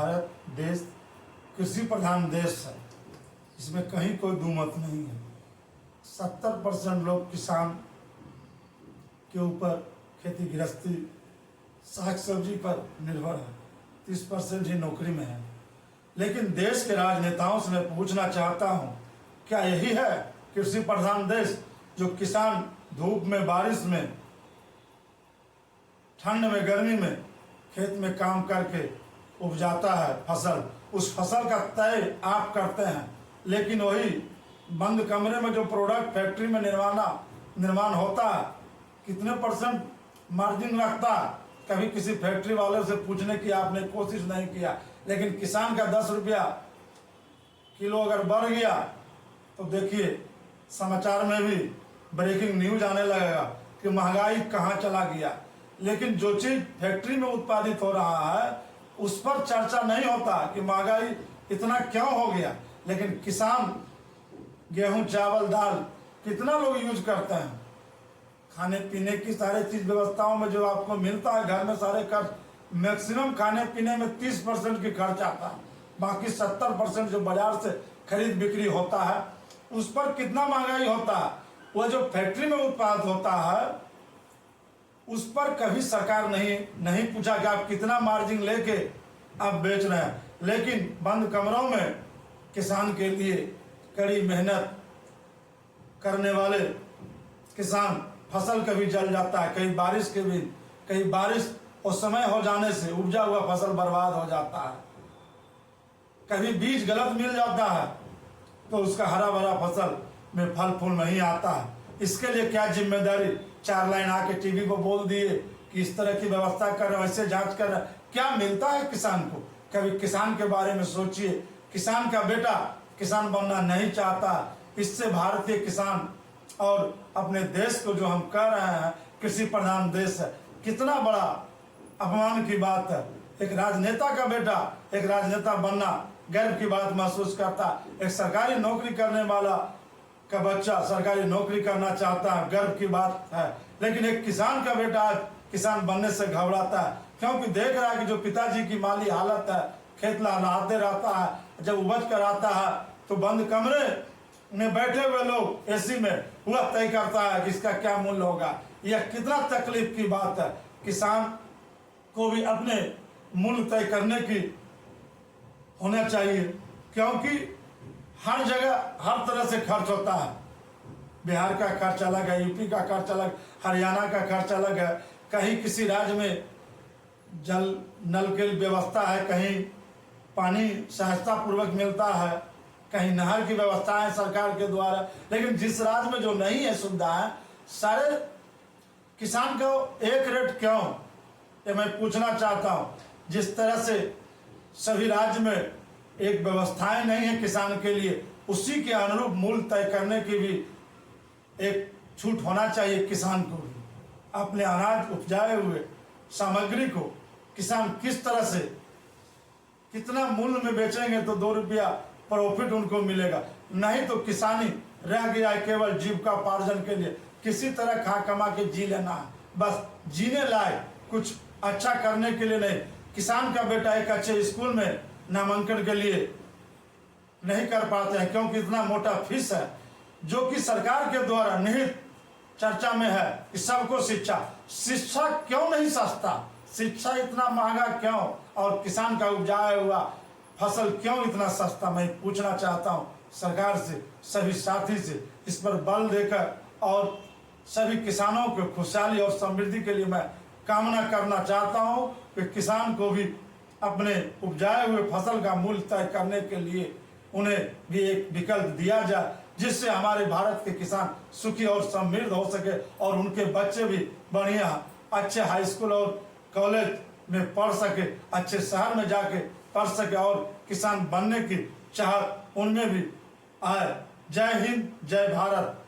भारत देश कृषि प्रधान देश है, इसमें कहीं कोई दुमत नहीं है। 70% लोग किसान के ऊपर खेती गृहस्थी साग सब्जी पर निर्भर है, 30% ही नौकरी में है। लेकिन देश के राजनेताओं से मैं पूछना चाहता हूँ, क्या यही है कृषि प्रधान देश, जो किसान धूप में, बारिश में, ठंड में, गर्मी में खेत में काम करके उपजाता है फसल, उस फसल का तय आप करते हैं, लेकिन वही बंद कमरे में जो प्रोडक्ट फैक्ट्री में निर्माण होता है, कितने % मार्जिन रखता है? कभी किसी फैक्ट्री वाले से पूछने की आपने कोशिश नहीं किया। लेकिन किसान का 10 रुपया किलो अगर बढ़ गया तो देखिए समाचार में भी ब्रेकिंग न्यूज आने लगेगा कि महंगाई कहाँ चला गया। लेकिन जो चीज फैक्ट्री में उत्पादित हो रहा है उस पर चर्चा नहीं होता कि महंगाई इतना क्यों हो गया। लेकिन किसान गेहूं, चावल, दाल कितना लोग यूज करते हैं, खाने पीने की सारे चीज व्यवस्थाओं में जो आपको मिलता है घर में सारे खर्च, मैक्सिमम खाने पीने में 30% की खर्च आता है, बाकी 70% जो बाजार से खरीद बिक्री होता है उस पर कितना महंगाई होता है। वह जो फैक्ट्री में उत्पाद होता है उस पर कभी सरकार नहीं पूछा कि आप कितना मार्जिन लेके आप बेच रहे हैं। लेकिन बंद कमरों में किसान के लिए कड़ी मेहनत करने वाले किसान, फसल कभी जल जाता है, कहीं बारिश और समय हो जाने से उपजा हुआ फसल बर्बाद हो जाता है, कभी बीज गलत मिल जाता है तो उसका हरा भरा फसल में फल फूल नहीं आता है। इसके लिए क्या जिम्मेदारी? 4 लाइन आके टीवी पर बोल दिए कि इस तरह की व्यवस्था कर रहे, वैसे जांच कर रहे, क्या मिलता है किसान को? कभी किसान के बारे में सोचिए। किसान का बेटा किसान बनना नहीं चाहता। इससे भारतीय किसान और अपने देश को जो हम कह रहे हैं कृषि प्रधान देश है, कितना बड़ा अपमान की बात है। एक राजनेता का बेटा एक राजनेता बनना गर्व की बात महसूस करता, एक सरकारी नौकरी करने वाला का बच्चा सरकारी नौकरी करना चाहता है, गर्व की बात है। लेकिन एक किसान का बेटा आज किसान बनने से घबराता है, क्योंकि देख रहा है कि जो पिताजी की माली हालत है, खेत लहलहाते रहता है, जब उपज कर आता है तो बंद कमरे में बैठे हुए लोग एसी में वह तय करता है कि इसका क्या मूल्य होगा। यह कितना तकलीफ की बात है। किसान को भी अपने मूल्य तय करने की होना चाहिए, क्योंकि हर जगह हर तरह से खर्च होता है। बिहार का खर्च अलग है, यूपी का खर्च अलग, हरियाणा का खर्च अलग है। कहीं किसी राज्य में जल नल की व्यवस्था है, कहीं पानी सहजता पूर्वक मिलता है, कहीं नहर की व्यवस्था है सरकार के द्वारा। लेकिन जिस राज्य में जो नहीं है सुविधा है, सारे किसान को एक रेट क्यों, ये मैं पूछना चाहता हूँ। जिस तरह से सभी राज्य में एक व्यवस्थाएं नहीं है किसान के लिए, उसी के अनुरूप मूल्य तय करने की भी एक छूट होना चाहिए किसान को भी। अपने अनाज उपजाए हुए सामग्री को किसान किस तरह से कितना मूल्य में बेचेंगे तो 2 रुपया प्रॉफिट उनको मिलेगा। नहीं तो किसानी रह गया है केवल जीविकोपार्जन के लिए, किसी तरह खा कमा के जी लेना है, बस जीने लायक कुछ अच्छा करने के लिए नहीं। किसान का बेटा एक अच्छे स्कूल में नामांकन के लिए नहीं कर पाते हैं, क्योंकि इतना मोटा फीस है जो कि सरकार के द्वारा निहित चर्चा में है कि सबको शिक्षा क्यों नहीं सस्ता, शिक्षा इतना महंगा क्यों, और किसान का उपजाया हुआ फसल क्यों इतना सस्ता। मैं पूछना चाहता हूँ सरकार से, सभी साथी से, इस पर बल देकर और सभी किसानों को खुशहाली और समृद्धि के लिए मैं कामना करना चाहता हूँ कि किसान को भी अपने उपजाए हुए फसल का मूल्य तय करने के लिए उन्हें भी एक विकल्प दिया जाए, जिससे हमारे भारत के किसान सुखी और समृद्ध हो सके और उनके बच्चे भी बढ़िया अच्छे हाई स्कूल और कॉलेज में पढ़ सके, अच्छे शहर में जाके पढ़ सके और किसान बनने की चाहत उनमें भी आए। जय हिंद, जय भारत।